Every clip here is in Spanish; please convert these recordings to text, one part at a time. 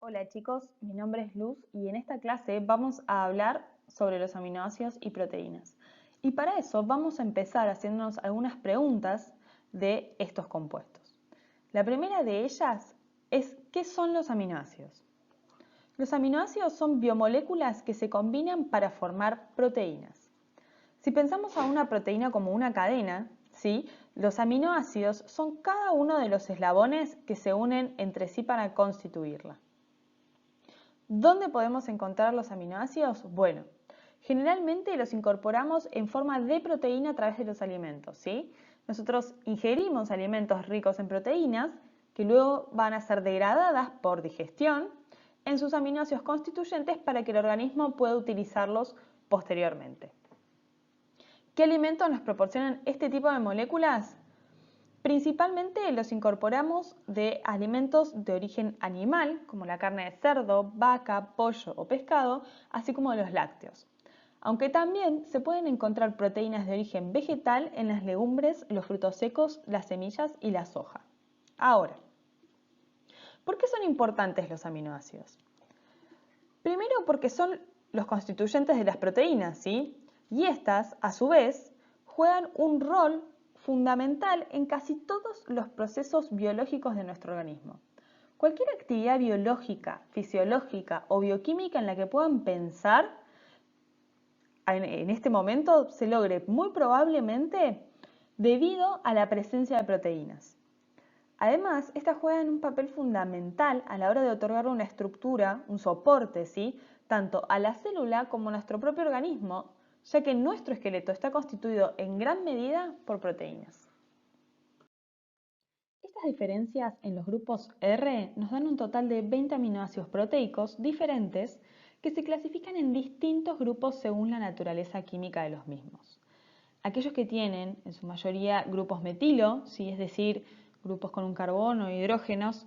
Hola chicos, mi nombre es Luz y en esta clase vamos a hablar sobre los aminoácidos y proteínas. Y para eso vamos a empezar haciéndonos algunas preguntas de estos compuestos. La primera de ellas es ¿qué son los aminoácidos? Los aminoácidos son biomoléculas que se combinan para formar proteínas. Si pensamos a una proteína como una cadena, ¿sí? Los aminoácidos son cada uno de los eslabones que se unen entre sí para constituirla. ¿Dónde podemos encontrar los aminoácidos? Bueno, generalmente los incorporamos en forma de proteína a través de los alimentos, ¿sí? Nosotros ingerimos alimentos ricos en proteínas que luego van a ser degradadas por digestión en sus aminoácidos constituyentes para que el organismo pueda utilizarlos posteriormente. ¿Qué alimentos nos proporcionan este tipo de moléculas? Principalmente los incorporamos de alimentos de origen animal, como la carne de cerdo, vaca, pollo o pescado, así como de los lácteos. Aunque también se pueden encontrar proteínas de origen vegetal en las legumbres, los frutos secos, las semillas y la soja. Ahora, ¿por qué son importantes los aminoácidos? Primero porque son los constituyentes de las proteínas, ¿sí? Y estas, a su vez, juegan un rol fundamental en casi todos los procesos biológicos de nuestro organismo. Cualquier actividad biológica, fisiológica o bioquímica en la que puedan pensar en este momento se logre muy probablemente debido a la presencia de proteínas. Además, estas juegan un papel fundamental a la hora de otorgarle una estructura, un soporte, ¿sí? Tanto a la célula como a nuestro propio organismo, ya que nuestro esqueleto está constituido en gran medida por proteínas. Estas diferencias en los grupos R nos dan un total de 20 aminoácidos proteicos diferentes que se clasifican en distintos grupos según la naturaleza química de los mismos. Aquellos que tienen, en su mayoría, grupos metilo, ¿sí? Es decir, grupos con un carbono e hidrógenos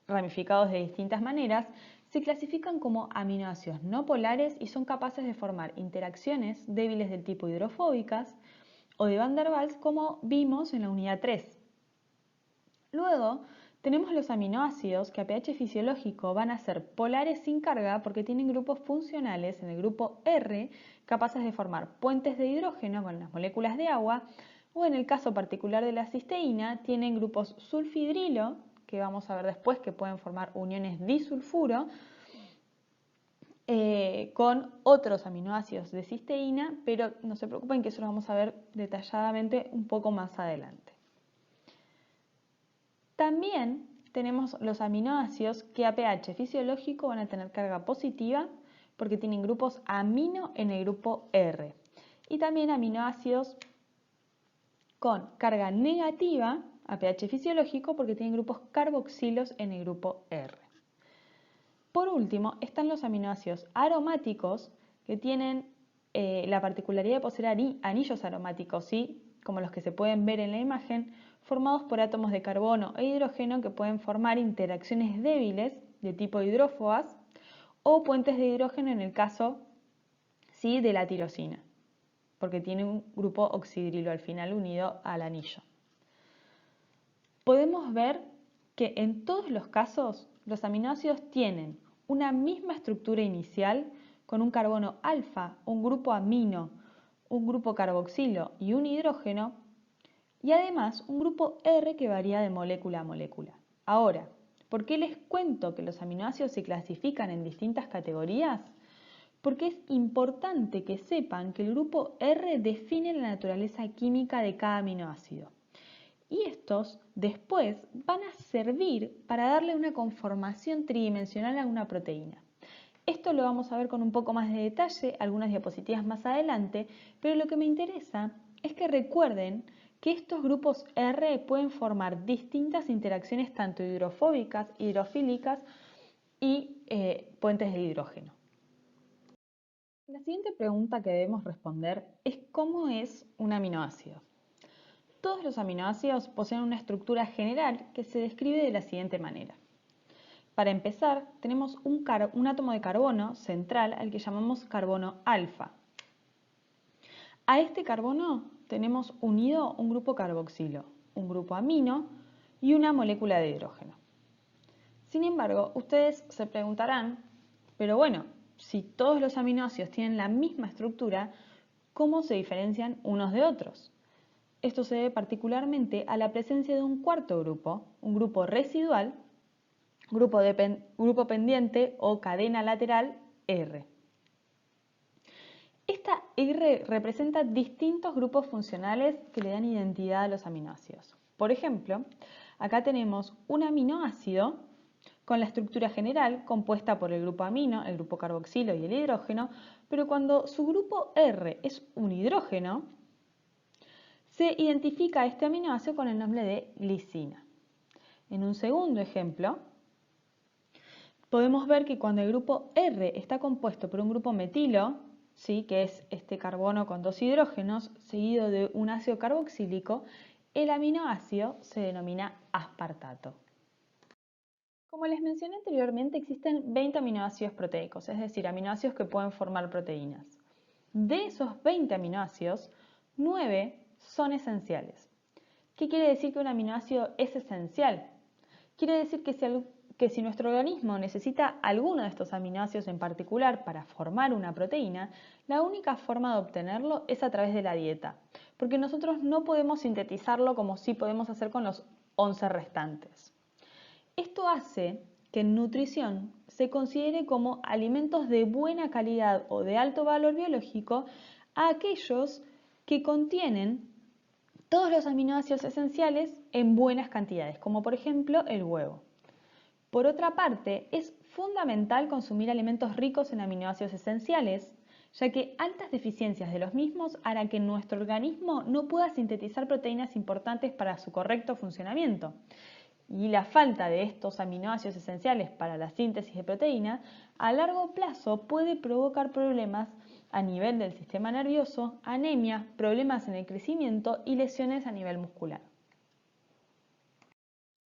ramificados de distintas maneras, se clasifican como aminoácidos no polares y son capaces de formar interacciones débiles del tipo hidrofóbicas o de Van der Waals como vimos en la unidad 3. Luego, tenemos los aminoácidos que a pH fisiológico van a ser polares sin carga porque tienen grupos funcionales en el grupo R capaces de formar puentes de hidrógeno con las moléculas de agua o en el caso particular de la cisteína tienen grupos sulfidrilo que vamos a ver después que pueden formar uniones disulfuro con otros aminoácidos de cisteína, pero no se preocupen que eso lo vamos a ver detalladamente un poco más adelante. También tenemos los aminoácidos que a pH fisiológico van a tener carga positiva porque tienen grupos amino en el grupo R. Y también aminoácidos con carga negativa a pH fisiológico porque tienen grupos carboxilos en el grupo R. Por último, están los aminoácidos aromáticos que tienen la particularidad de poseer anillos aromáticos, ¿sí? Como los que se pueden ver en la imagen, formados por átomos de carbono e hidrógeno que pueden formar interacciones débiles de tipo hidrófobas o puentes de hidrógeno en el caso ¿sí? de la tirosina, porque tiene un grupo oxidrilo al final unido al anillo. Podemos ver que en todos los casos los aminoácidos tienen una misma estructura inicial con un carbono alfa, un grupo amino, un grupo carboxilo y un hidrógeno y además un grupo R que varía de molécula a molécula. Ahora, ¿por qué les cuento que los aminoácidos se clasifican en distintas categorías? Porque es importante que sepan que el grupo R define la naturaleza química de cada aminoácido. Y estos después van a servir para darle una conformación tridimensional a una proteína. Esto lo vamos a ver con un poco más de detalle, algunas diapositivas más adelante, pero lo que me interesa es que recuerden que estos grupos R pueden formar distintas interacciones tanto hidrofóbicas, hidrofílicas y puentes de hidrógeno. La siguiente pregunta que debemos responder es ¿cómo es un aminoácido? Todos los aminoácidos poseen una estructura general que se describe de la siguiente manera. Para empezar, tenemos un átomo de carbono central al que llamamos carbono alfa. A este carbono tenemos unido un grupo carboxilo, un grupo amino y una molécula de hidrógeno. Sin embargo, ustedes se preguntarán, pero bueno, si todos los aminoácidos tienen la misma estructura, ¿cómo se diferencian unos de otros? Esto se debe particularmente a la presencia de un cuarto grupo, un grupo residual, grupo pendiente o cadena lateral R. Esta R representa distintos grupos funcionales que le dan identidad a los aminoácidos. Por ejemplo, acá tenemos un aminoácido con la estructura general compuesta por el grupo amino, el grupo carboxilo y el hidrógeno, pero cuando su grupo R es un hidrógeno, se identifica a este aminoácido con el nombre de glicina. En un segundo ejemplo, podemos ver que cuando el grupo R está compuesto por un grupo metilo, ¿sí?, que es este carbono con dos hidrógenos, seguido de un ácido carboxílico, el aminoácido se denomina aspartato. Como les mencioné anteriormente, existen 20 aminoácidos proteicos, es decir, aminoácidos que pueden formar proteínas. De esos 20 aminoácidos, 9 son esenciales. ¿Qué quiere decir que un aminoácido es esencial? Quiere decir que si nuestro organismo necesita alguno de estos aminoácidos en particular para formar una proteína, la única forma de obtenerlo es a través de la dieta, porque nosotros no podemos sintetizarlo como sí podemos hacer con los 11 restantes. Esto hace que en nutrición se considere como alimentos de buena calidad o de alto valor biológico a aquellos que contienen todos los aminoácidos esenciales en buenas cantidades, como por ejemplo el huevo. Por otra parte, es fundamental consumir alimentos ricos en aminoácidos esenciales, ya que altas deficiencias de los mismos harán que nuestro organismo no pueda sintetizar proteínas importantes para su correcto funcionamiento. Y la falta de estos aminoácidos esenciales para la síntesis de proteína a largo plazo puede provocar problemas a nivel del sistema nervioso, anemia, problemas en el crecimiento y lesiones a nivel muscular.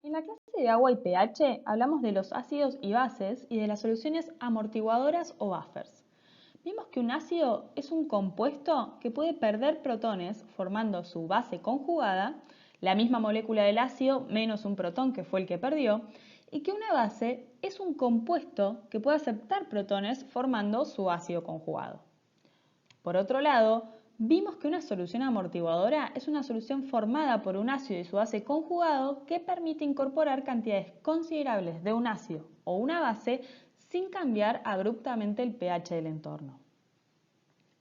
En la clase de agua y pH hablamos de los ácidos y bases y de las soluciones amortiguadoras o buffers. Vimos que un ácido es un compuesto que puede perder protones formando su base conjugada, la misma molécula del ácido menos un protón que fue el que perdió, y que una base es un compuesto que puede aceptar protones formando su ácido conjugado. Por otro lado, vimos que una solución amortiguadora es una solución formada por un ácido y su base conjugado que permite incorporar cantidades considerables de un ácido o una base sin cambiar abruptamente el pH del entorno.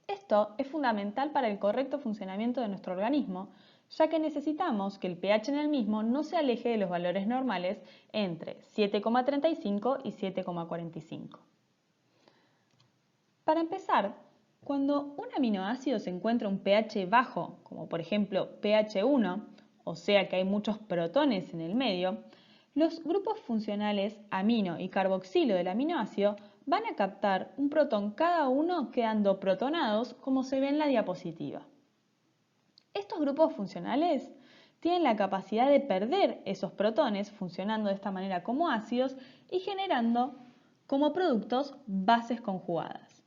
Esto es fundamental para el correcto funcionamiento de nuestro organismo, ya que necesitamos que el pH en el mismo no se aleje de los valores normales entre 7,35 y 7,45. Para empezar, cuando un aminoácido se encuentra un pH bajo, como por ejemplo pH 1, o sea que hay muchos protones en el medio, los grupos funcionales amino y carboxilo del aminoácido van a captar un protón cada uno quedando protonados como se ve en la diapositiva. Estos grupos funcionales tienen la capacidad de perder esos protones funcionando de esta manera como ácidos y generando como productos bases conjugadas.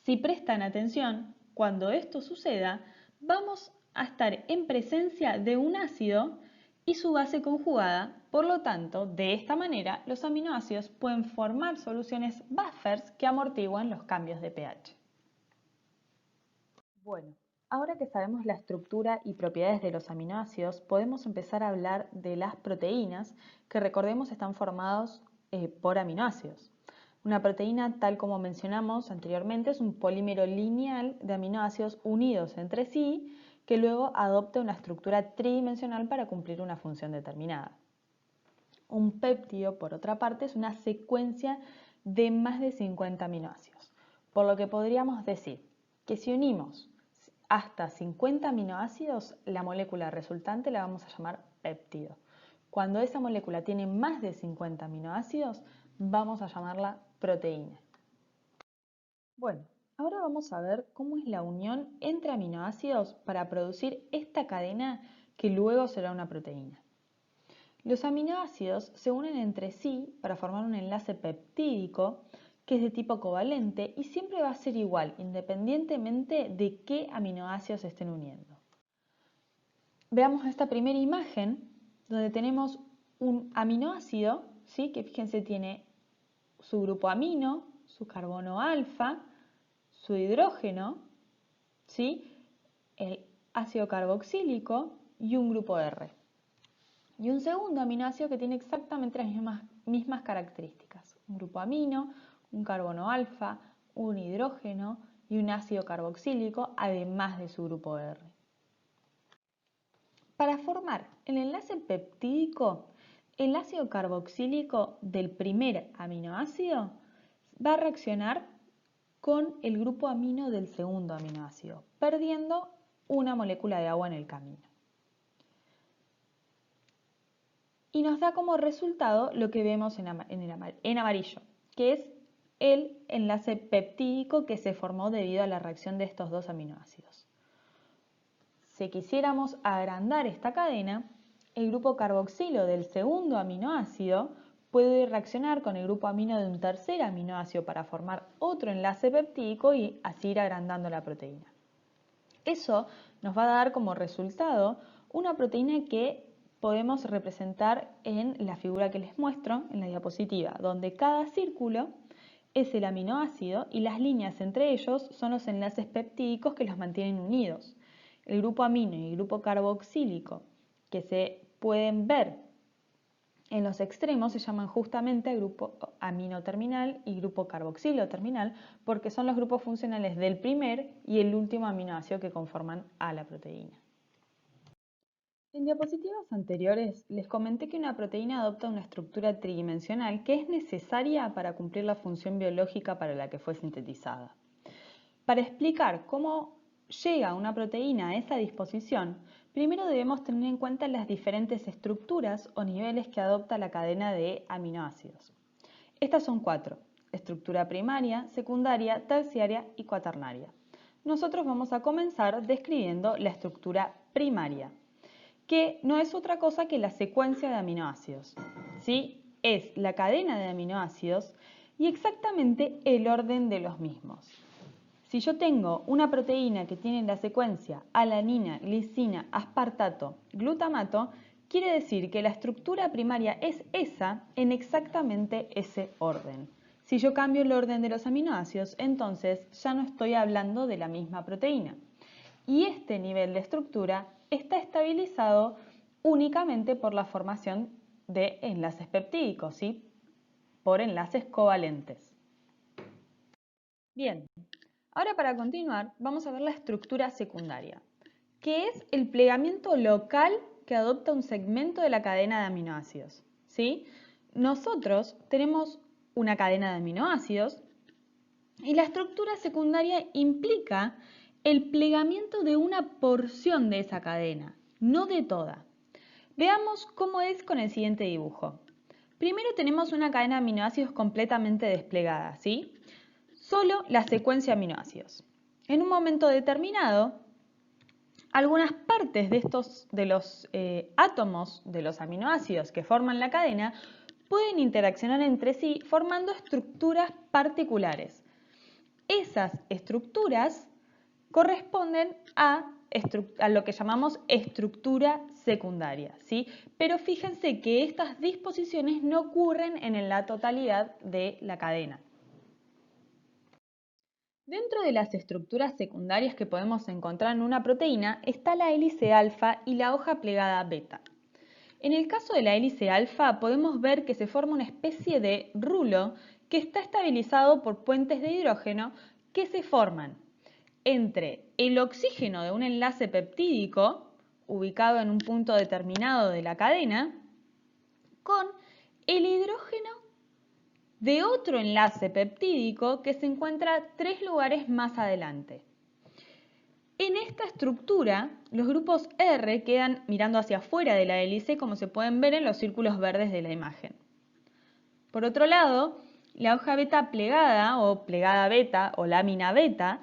Si prestan atención, cuando esto suceda, vamos a estar en presencia de un ácido y su base conjugada, por lo tanto, de esta manera los aminoácidos pueden formar soluciones buffers que amortiguan los cambios de pH. Bueno, ahora que sabemos la estructura y propiedades de los aminoácidos, podemos empezar a hablar de las proteínas, que recordemos están formados por aminoácidos. Una proteína, tal como mencionamos anteriormente, es un polímero lineal de aminoácidos unidos entre sí que luego adopta una estructura tridimensional para cumplir una función determinada. Un péptido, por otra parte, es una secuencia de más de 50 aminoácidos, por lo que podríamos decir que si unimos hasta 50 aminoácidos, la molécula resultante la vamos a llamar péptido. Cuando esa molécula tiene más de 50 aminoácidos, vamos a llamarla proteína. Bueno, ahora vamos a ver cómo es la unión entre aminoácidos para producir esta cadena que luego será una proteína. Los aminoácidos se unen entre sí para formar un enlace peptídico que es de tipo covalente y siempre va a ser igual, independientemente de qué aminoácidos se estén uniendo. Veamos esta primera imagen donde tenemos un aminoácido, ¿sí? Que fíjense tiene su grupo amino, su carbono alfa, su hidrógeno, ¿sí? El ácido carboxílico y un grupo R. Y un segundo aminoácido que tiene exactamente las mismas características. Un grupo amino, un carbono alfa, un hidrógeno y un ácido carboxílico, además de su grupo R. Para formar el enlace peptídico, el ácido carboxílico del primer aminoácido va a reaccionar con el grupo amino del segundo aminoácido, perdiendo una molécula de agua en el camino. Y nos da como resultado lo que vemos en amarillo, que es el enlace peptídico que se formó debido a la reacción de estos dos aminoácidos. Si quisiéramos agrandar esta cadena, el grupo carboxilo del segundo aminoácido puede reaccionar con el grupo amino de un tercer aminoácido para formar otro enlace peptídico y así ir agrandando la proteína. Eso nos va a dar como resultado una proteína que podemos representar en la figura que les muestro en la diapositiva, donde cada círculo es el aminoácido y las líneas entre ellos son los enlaces peptídicos que los mantienen unidos. El grupo amino y el grupo carboxílico que se pueden ver en los extremos se llaman justamente grupo amino terminal y grupo carboxilo terminal porque son los grupos funcionales del primer y el último aminoácido que conforman a la proteína. En diapositivas anteriores les comenté que una proteína adopta una estructura tridimensional que es necesaria para cumplir la función biológica para la que fue sintetizada. Para explicar cómo llega una proteína a esa disposición, primero debemos tener en cuenta las diferentes estructuras o niveles que adopta la cadena de aminoácidos. Estas son 4: estructura primaria, secundaria, terciaria y cuaternaria. Nosotros vamos a comenzar describiendo la estructura primaria, que no es otra cosa que la secuencia de aminoácidos, ¿sí? Es la cadena de aminoácidos y exactamente el orden de los mismos. Si yo tengo una proteína que tiene la secuencia alanina, glicina, aspartato, glutamato, quiere decir que la estructura primaria es esa en exactamente ese orden. Si yo cambio el orden de los aminoácidos, entonces ya no estoy hablando de la misma proteína. Y este nivel de estructura está estabilizado únicamente por la formación de enlaces peptídicos, ¿sí? Por enlaces covalentes. Bien, ahora para continuar vamos a ver la estructura secundaria, que es el plegamiento local que adopta un segmento de la cadena de aminoácidos, ¿sí? Nosotros tenemos una cadena de aminoácidos y la estructura secundaria implica el plegamiento de una porción de esa cadena, no de toda. Veamos cómo es con el siguiente dibujo. Primero tenemos una cadena de aminoácidos completamente desplegada, ¿sí? Solo la secuencia de aminoácidos. En un momento determinado, algunas partes de los átomos de los aminoácidos que forman la cadena pueden interaccionar entre sí formando estructuras particulares. Esas estructuras corresponden a lo que llamamos estructura secundaria, ¿sí? Pero fíjense que estas disposiciones no ocurren en la totalidad de la cadena. Dentro de las estructuras secundarias que podemos encontrar en una proteína está la hélice alfa y la hoja plegada beta. En el caso de la hélice alfa podemos ver que se forma una especie de rulo que está estabilizado por puentes de hidrógeno que se forman entre el oxígeno de un enlace peptídico ubicado en un punto determinado de la cadena con el hidrógeno de otro enlace peptídico que se encuentra 3 lugares más adelante. En esta estructura, los grupos R quedan mirando hacia afuera de la hélice, como se pueden ver en los círculos verdes de la imagen. Por otro lado, la hoja beta plegada o plegada beta o lámina beta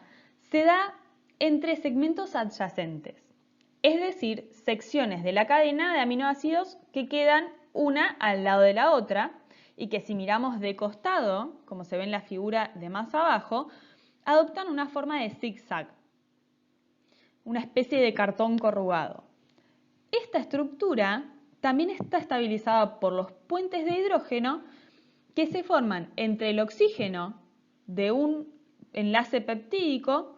se da entre segmentos adyacentes, es decir, secciones de la cadena de aminoácidos que quedan una al lado de la otra y que si miramos de costado, como se ve en la figura de más abajo, adoptan una forma de zigzag, una especie de cartón corrugado. Esta estructura también está estabilizada por los puentes de hidrógeno que se forman entre el oxígeno de un enlace peptídico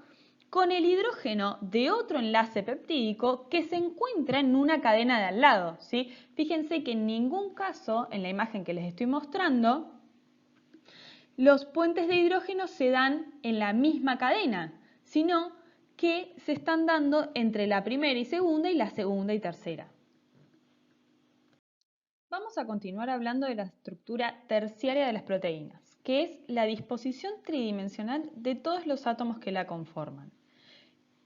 con el hidrógeno de otro enlace peptídico que se encuentra en una cadena de al lado, ¿sí? Fíjense que en ningún caso, en la imagen que les estoy mostrando, los puentes de hidrógeno se dan en la misma cadena, sino que se están dando entre la primera y la segunda y tercera. Vamos a continuar hablando de la estructura terciaria de las proteínas, que es la disposición tridimensional de todos los átomos que la conforman.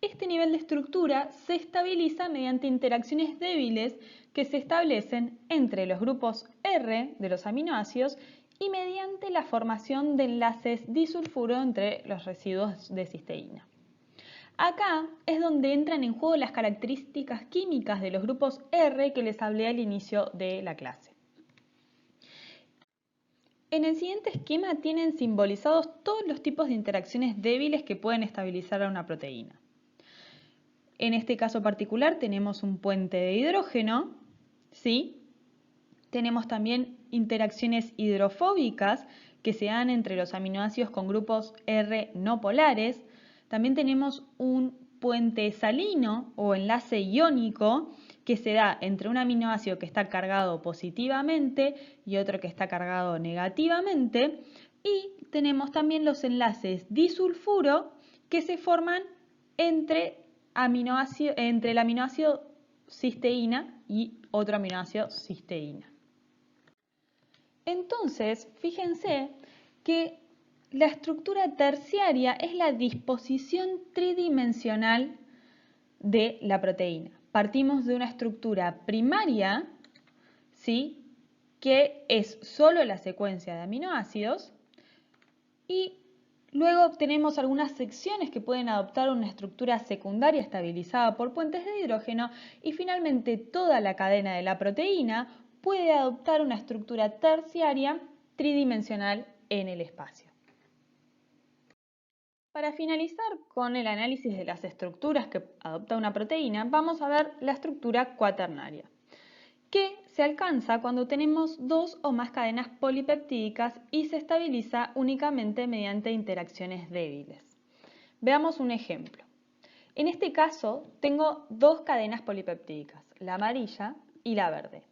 Este nivel de estructura se estabiliza mediante interacciones débiles que se establecen entre los grupos R de los aminoácidos y mediante la formación de enlaces disulfuro entre los residuos de cisteína. Acá es donde entran en juego las características químicas de los grupos R que les hablé al inicio de la clase. En el siguiente esquema tienen simbolizados todos los tipos de interacciones débiles que pueden estabilizar a una proteína. En este caso particular tenemos un puente de hidrógeno, ¿sí? Tenemos también interacciones hidrofóbicas que se dan entre los aminoácidos con grupos R no polares. También tenemos un puente salino o enlace iónico que se da entre un aminoácido que está cargado positivamente y otro que está cargado negativamente. Y tenemos también los enlaces disulfuro que se forman entre el aminoácido cisteína y otro aminoácido cisteína. Entonces, fíjense que la estructura terciaria es la disposición tridimensional de la proteína. Partimos de una estructura primaria, ¿sí?, que es solo la secuencia de aminoácidos, y luego obtenemos algunas secciones que pueden adoptar una estructura secundaria estabilizada por puentes de hidrógeno y finalmente toda la cadena de la proteína puede adoptar una estructura terciaria tridimensional en el espacio. Para finalizar con el análisis de las estructuras que adopta una proteína, vamos a ver la estructura cuaternaria, que se alcanza cuando tenemos dos o más cadenas polipeptídicas y se estabiliza únicamente mediante interacciones débiles. Veamos un ejemplo. En este caso tengo dos cadenas polipeptídicas, la amarilla y la verde.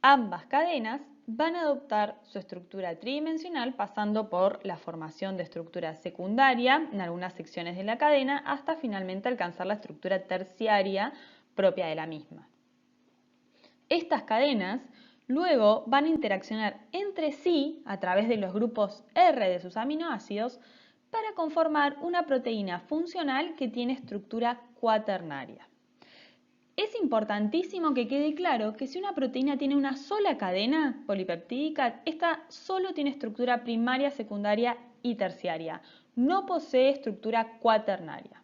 Ambas cadenas van a adoptar su estructura tridimensional pasando por la formación de estructura secundaria en algunas secciones de la cadena hasta finalmente alcanzar la estructura terciaria propia de la misma. Estas cadenas luego van a interaccionar entre sí a través de los grupos R de sus aminoácidos para conformar una proteína funcional que tiene estructura cuaternaria. Es importantísimo que quede claro que si una proteína tiene una sola cadena polipeptídica, esta solo tiene estructura primaria, secundaria y terciaria. No posee estructura cuaternaria.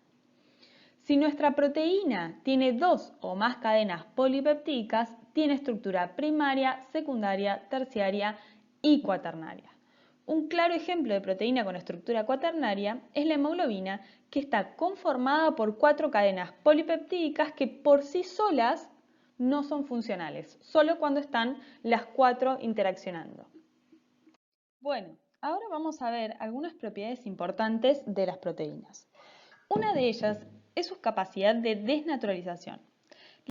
Si nuestra proteína tiene dos o más cadenas polipeptídicas, tiene estructura primaria, secundaria, terciaria y cuaternaria. Un claro ejemplo de proteína con estructura cuaternaria es la hemoglobina, que está conformada por 4 cadenas polipeptídicas que por sí solas no son funcionales, solo cuando están las 4 interaccionando. Bueno, ahora vamos a ver algunas propiedades importantes de las proteínas. Una de ellas es su capacidad de desnaturalización.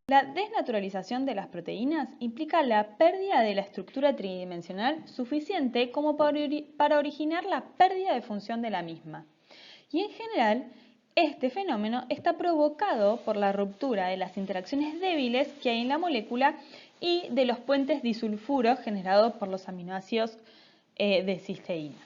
La desnaturalización de las proteínas implica la pérdida de la estructura tridimensional suficiente como para originar la pérdida de función de la misma. Y en general, este fenómeno está provocado por la ruptura de las interacciones débiles que hay en la molécula y de los puentes disulfuros generados por los aminoácidos de cisteína.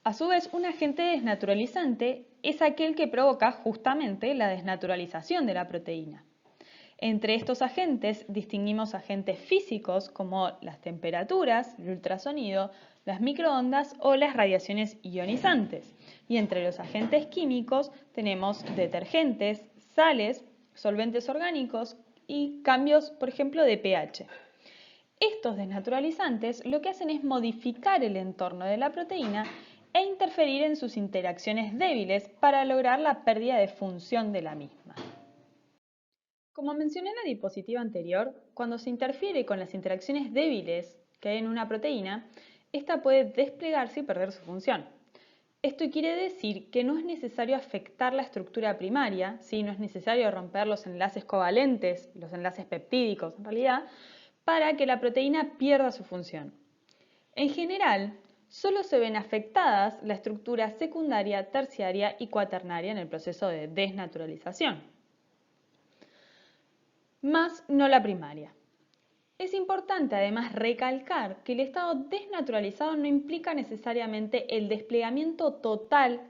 A su vez, un agente desnaturalizante es aquel que provoca justamente la desnaturalización de la proteína. Entre estos agentes distinguimos agentes físicos como las temperaturas, el ultrasonido, las microondas o las radiaciones ionizantes. Y entre los agentes químicos tenemos detergentes, sales, solventes orgánicos y cambios, por ejemplo, de pH. Estos desnaturalizantes lo que hacen es modificar el entorno de la proteína e interferir en sus interacciones débiles para lograr la pérdida de función de la misma. Como mencioné en la diapositiva anterior, cuando se interfiere con las interacciones débiles que hay en una proteína, esta puede desplegarse y perder su función. Esto quiere decir que no es necesario afectar la estructura primaria, ¿sí? No es necesario romper los enlaces covalentes, los enlaces peptídicos en realidad, para que la proteína pierda su función. En general, solo se ven afectadas la estructura secundaria, terciaria y cuaternaria en el proceso de desnaturalización, más no la primaria. Es importante además recalcar que el estado desnaturalizado no implica necesariamente el desplegamiento total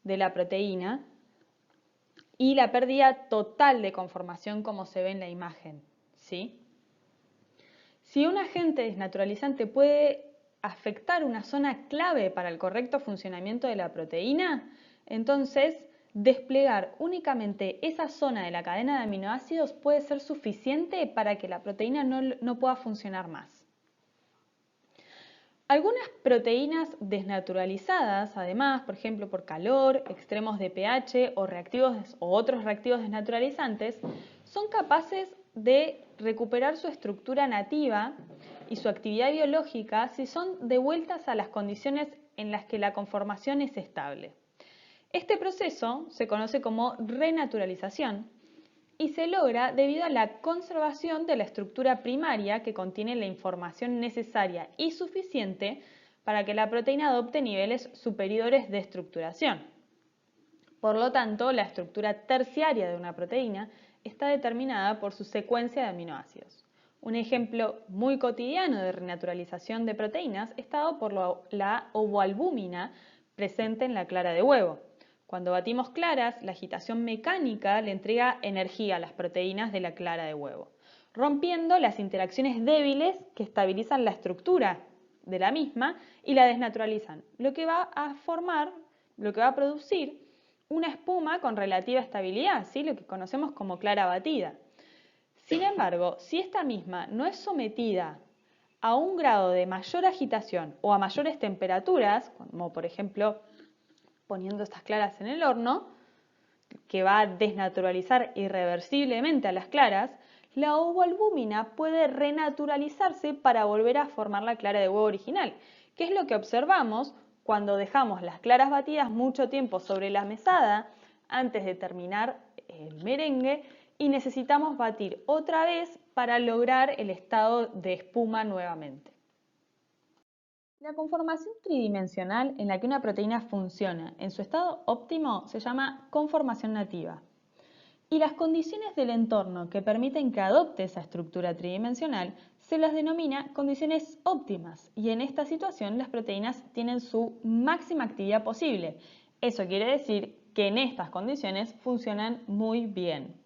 de la proteína y la pérdida total de conformación como se ve en la imagen, ¿sí? Si un agente desnaturalizante puede afectar una zona clave para el correcto funcionamiento de la proteína, entonces desplegar únicamente esa zona de la cadena de aminoácidos puede ser suficiente para que la proteína no pueda funcionar más. Algunas proteínas desnaturalizadas, además, por ejemplo por calor, extremos de pH o otros reactivos desnaturalizantes, son capaces de recuperar su estructura nativa y su actividad biológica si son devueltas a las condiciones en las que la conformación es estable. Este proceso se conoce como renaturalización y se logra debido a la conservación de la estructura primaria que contiene la información necesaria y suficiente para que la proteína adopte niveles superiores de estructuración. Por lo tanto, la estructura terciaria de una proteína está determinada por su secuencia de aminoácidos. Un ejemplo muy cotidiano de renaturalización de proteínas está dado por la ovoalbúmina presente en la clara de huevo. Cuando batimos claras, la agitación mecánica le entrega energía a las proteínas de la clara de huevo, rompiendo las interacciones débiles que estabilizan la estructura de la misma y la desnaturalizan, lo que va a producir una espuma con relativa estabilidad, ¿sí? Lo que conocemos como clara batida. Sin embargo, si esta misma no es sometida a un grado de mayor agitación o a mayores temperaturas, como por ejemplo poniendo estas claras en el horno, que va a desnaturalizar irreversiblemente a las claras, la ovoalbúmina puede renaturalizarse para volver a formar la clara de huevo original, que es lo que observamos cuando dejamos las claras batidas mucho tiempo sobre la mesada antes de terminar el merengue y necesitamos batir otra vez para lograr el estado de espuma nuevamente. La conformación tridimensional en la que una proteína funciona en su estado óptimo se llama conformación nativa. Y las condiciones del entorno que permiten que adopte esa estructura tridimensional se las denomina condiciones óptimas y en esta situación las proteínas tienen su máxima actividad posible. Eso quiere decir que en estas condiciones funcionan muy bien.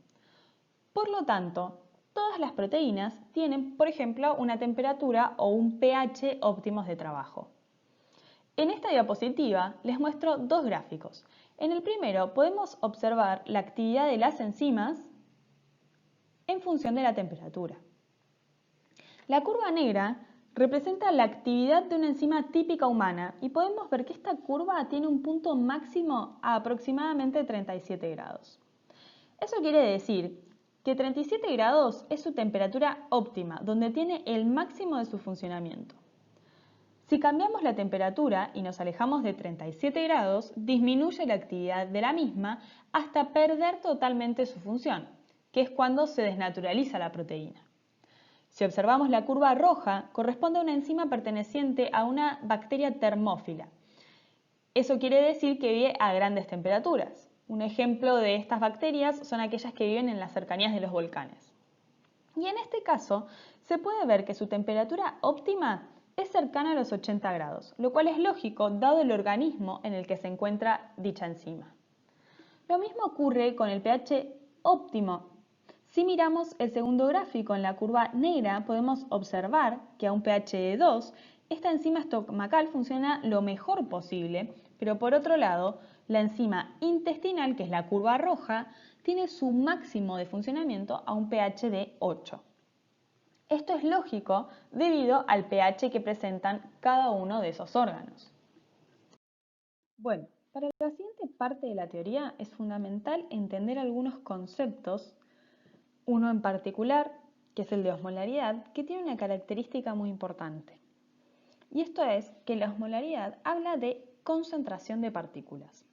Por lo tanto, todas las proteínas tienen, por ejemplo, una temperatura o un pH óptimos de trabajo. En esta diapositiva les muestro dos gráficos. En el primero podemos observar la actividad de las enzimas en función de la temperatura. La curva negra representa la actividad de una enzima típica humana y podemos ver que esta curva tiene un punto máximo a aproximadamente 37 grados. Eso quiere decir que 37 grados es su temperatura óptima, donde tiene el máximo de su funcionamiento. Si cambiamos la temperatura y nos alejamos de 37 grados, disminuye la actividad de la misma hasta perder totalmente su función, que es cuando se desnaturaliza la proteína. Si observamos la curva roja, corresponde a una enzima perteneciente a una bacteria termófila. Eso quiere decir que vive a grandes temperaturas. Un ejemplo de estas bacterias son aquellas que viven en las cercanías de los volcanes. Y en este caso, se puede ver que su temperatura óptima es cercana a los 80 grados, lo cual es lógico dado el organismo en el que se encuentra dicha enzima. Lo mismo ocurre con el pH óptimo. Si miramos el segundo gráfico en la curva negra, podemos observar que a un pH de 2, esta enzima estomacal funciona lo mejor posible, pero por otro lado, la enzima intestinal, que es la curva roja, tiene su máximo de funcionamiento a un pH de 8. Esto es lógico debido al pH que presentan cada uno de esos órganos. Bueno, para la siguiente parte de la teoría es fundamental entender algunos conceptos uno en particular, que es el de osmolaridad, que tiene una característica muy importante. Y esto es que la osmolaridad habla de concentración de partículas.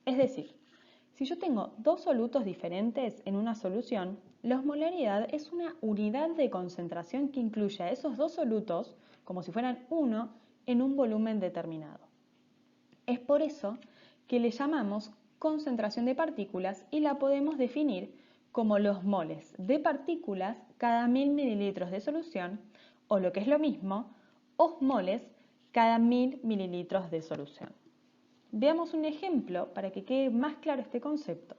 Es decir, si yo tengo dos solutos diferentes en una solución, la osmolaridad es una unidad de concentración que incluye a esos dos solutos, como si fueran uno, en un volumen determinado. Es por eso que le llamamos concentración de partículas y la podemos definir como los moles de partículas cada 1000 mililitros de solución, o lo que es lo mismo, osmoles cada 1000 mililitros de solución. Veamos un ejemplo para que quede más claro este concepto.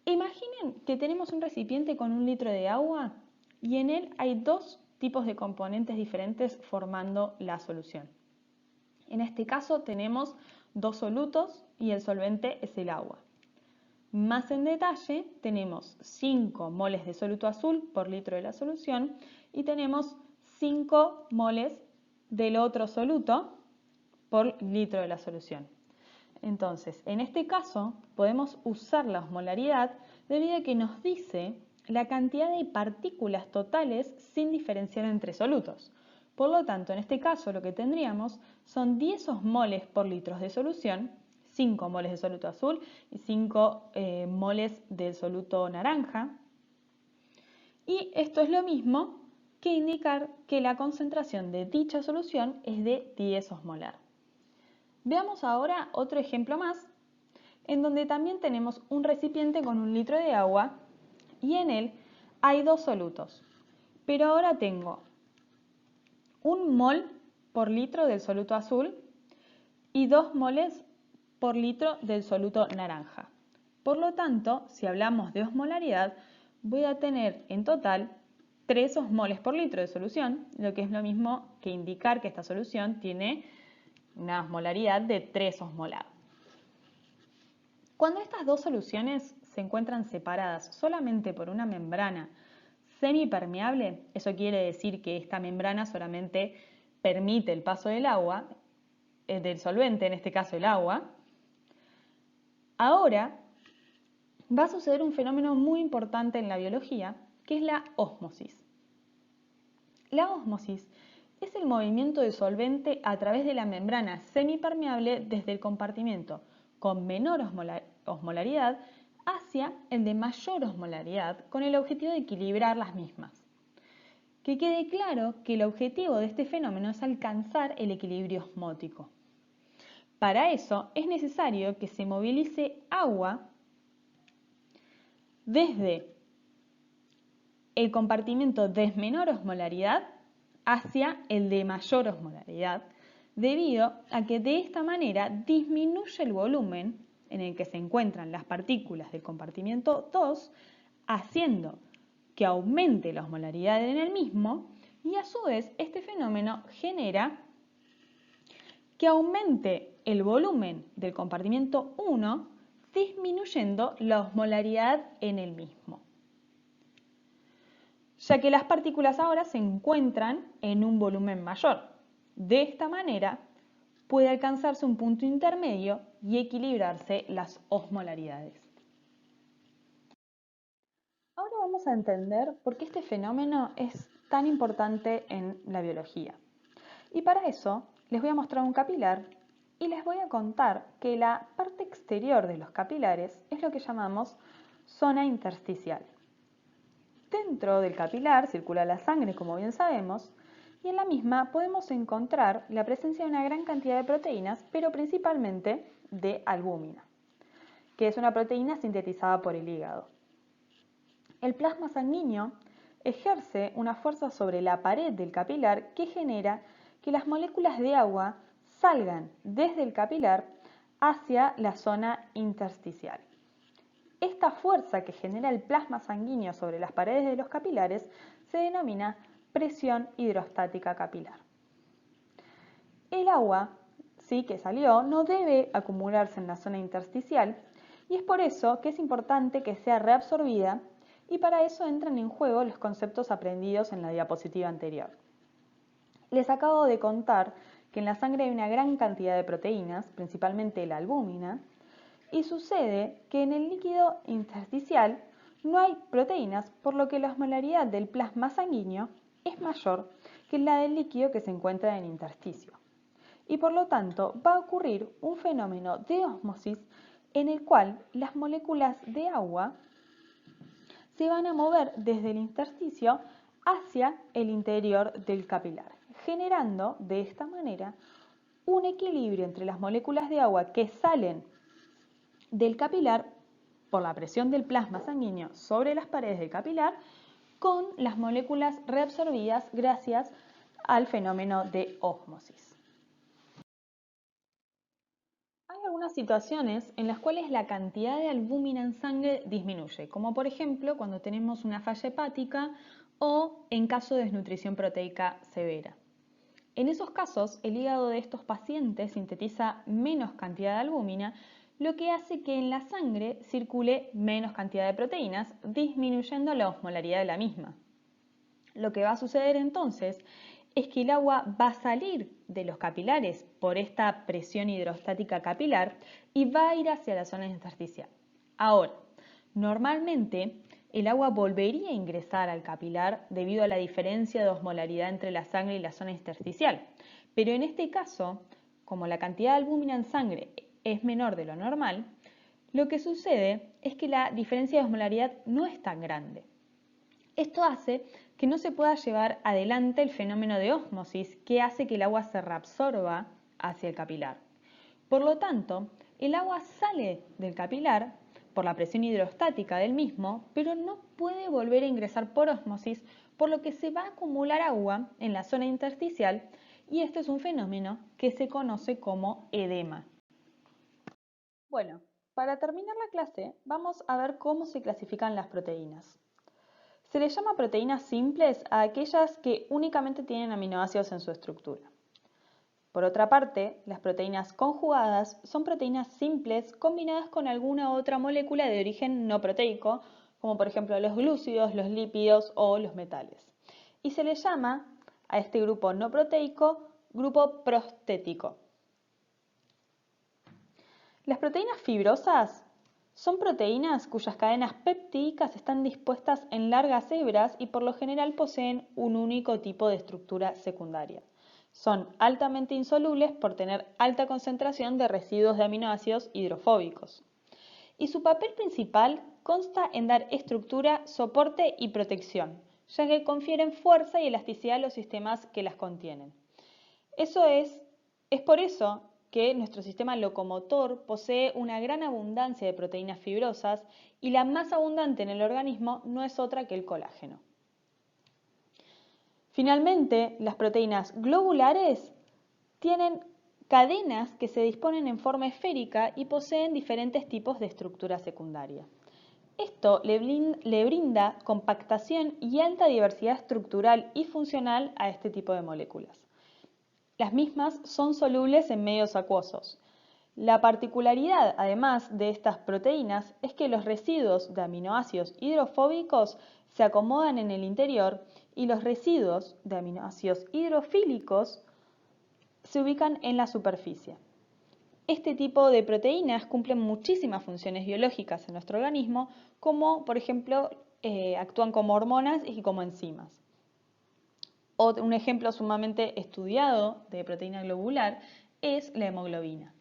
Imaginen que tenemos un recipiente con 1 litro de agua y en él hay dos tipos de componentes diferentes formando la solución. En este caso tenemos dos solutos y el solvente es el agua. Más en detalle tenemos 5 moles de soluto azul por litro de la solución y tenemos 5 moles del otro soluto por litro de la solución. Entonces, en este caso podemos usar la osmolaridad debido a que nos dice la cantidad de partículas totales sin diferenciar entre solutos. Por lo tanto, en este caso lo que tendríamos son 10 osmoles por litro de solución, 5 moles de soluto azul y 5 moles del soluto naranja. Y esto es lo mismo que indicar que la concentración de dicha solución es de 10 osmolar. Veamos ahora otro ejemplo más, en donde también tenemos un recipiente con 1 litro de agua y en él hay dos solutos. Pero ahora tengo 1 mol por litro del soluto azul y 2 moles por litro del soluto naranja. Por lo tanto, si hablamos de osmolaridad, voy a tener en total 3 osmoles por litro de solución, lo que es lo mismo que indicar que esta solución tiene una osmolaridad de 3 osmolar. Cuando estas dos soluciones se encuentran separadas solamente por una membrana semipermeable, eso quiere decir que esta membrana solamente permite el paso del agua, del solvente, en este caso el agua, ahora va a suceder un fenómeno muy importante en la biología, que es la ósmosis. La ósmosis es el movimiento de solvente a través de la membrana semipermeable desde el compartimento con menor osmolaridad hacia el de mayor osmolaridad con el objetivo de equilibrar las mismas. Que quede claro que el objetivo de este fenómeno es alcanzar el equilibrio osmótico. Para eso es necesario que se movilice agua desde el compartimento de menor osmolaridad hacia el de mayor osmolaridad, debido a que de esta manera disminuye el volumen en el que se encuentran las partículas del compartimiento 2, haciendo que aumente la osmolaridad en el mismo, y a su vez este fenómeno genera que aumente el volumen del compartimiento 1, disminuyendo la osmolaridad en el mismo, ya que las partículas ahora se encuentran en un volumen mayor. De esta manera puede alcanzarse un punto intermedio y equilibrarse las osmolaridades. Ahora vamos a entender por qué este fenómeno es tan importante en la biología. Y para eso les voy a mostrar un capilar y les voy a contar que la parte exterior de los capilares es lo que llamamos zona intersticial. Dentro del capilar circula la sangre, como bien sabemos, y en la misma podemos encontrar la presencia de una gran cantidad de proteínas, pero principalmente de albúmina, que es una proteína sintetizada por el hígado. El plasma sanguíneo ejerce una fuerza sobre la pared del capilar que genera que las moléculas de agua salgan desde el capilar hacia la zona intersticial. Esta fuerza que genera el plasma sanguíneo sobre las paredes de los capilares se denomina presión hidrostática capilar. El agua, que salió, no debe acumularse en la zona intersticial y es por eso que es importante que sea reabsorbida, y para eso entran en juego los conceptos aprendidos en la diapositiva anterior. Les acabo de contar que en la sangre hay una gran cantidad de proteínas, principalmente la albúmina, y sucede que en el líquido intersticial no hay proteínas, por lo que la osmolaridad del plasma sanguíneo es mayor que la del líquido que se encuentra en el intersticio. Y por lo tanto va a ocurrir un fenómeno de ósmosis en el cual las moléculas de agua se van a mover desde el intersticio hacia el interior del capilar, generando de esta manera un equilibrio entre las moléculas de agua que salen del capilar por la presión del plasma sanguíneo sobre las paredes del capilar con las moléculas reabsorbidas gracias al fenómeno de ósmosis. Hay algunas situaciones en las cuales la cantidad de albúmina en sangre disminuye, como por ejemplo cuando tenemos una falla hepática o en caso de desnutrición proteica severa. En esos casos, el hígado de estos pacientes sintetiza menos cantidad de albúmina, lo que hace que en la sangre circule menos cantidad de proteínas, disminuyendo la osmolaridad de la misma. Lo que va a suceder entonces es que el agua va a salir de los capilares por esta presión hidrostática capilar y va a ir hacia la zona intersticial. Ahora, normalmente el agua volvería a ingresar al capilar debido a la diferencia de osmolaridad entre la sangre y la zona intersticial. Pero en este caso, como la cantidad de albúmina en sangre es menor de lo normal, lo que sucede es que la diferencia de osmolaridad no es tan grande. Esto hace que no se pueda llevar adelante el fenómeno de ósmosis que hace que el agua se reabsorba hacia el capilar. Por lo tanto, el agua sale del capilar por la presión hidrostática del mismo, pero no puede volver a ingresar por ósmosis, por lo que se va a acumular agua en la zona intersticial y esto es un fenómeno que se conoce como edema. Bueno, para terminar la clase vamos a ver cómo se clasifican las proteínas. Se les llama proteínas simples a aquellas que únicamente tienen aminoácidos en su estructura. Por otra parte, las proteínas conjugadas son proteínas simples combinadas con alguna otra molécula de origen no proteico, como por ejemplo los glúcidos, los lípidos o los metales. Y se le llama a este grupo no proteico grupo prostético. Las proteínas fibrosas son proteínas cuyas cadenas peptídicas están dispuestas en largas hebras y por lo general poseen un único tipo de estructura secundaria. Son altamente insolubles por tener alta concentración de residuos de aminoácidos hidrofóbicos. Y su papel principal consta en dar estructura, soporte y protección, ya que confieren fuerza y elasticidad a los sistemas que las contienen. Es por eso que nuestro sistema locomotor posee una gran abundancia de proteínas fibrosas y la más abundante en el organismo no es otra que el colágeno. Finalmente, las proteínas globulares tienen cadenas que se disponen en forma esférica y poseen diferentes tipos de estructura secundaria. Esto le brinda compactación y alta diversidad estructural y funcional a este tipo de moléculas. Las mismas son solubles en medios acuosos. La particularidad, además de estas proteínas, es que los residuos de aminoácidos hidrofóbicos se acomodan en el interior y los residuos de aminoácidos hidrofílicos se ubican en la superficie. Este tipo de proteínas cumplen muchísimas funciones biológicas en nuestro organismo, como por ejemplo actúan como hormonas y como enzimas. Un ejemplo sumamente estudiado de proteína globular es la hemoglobina.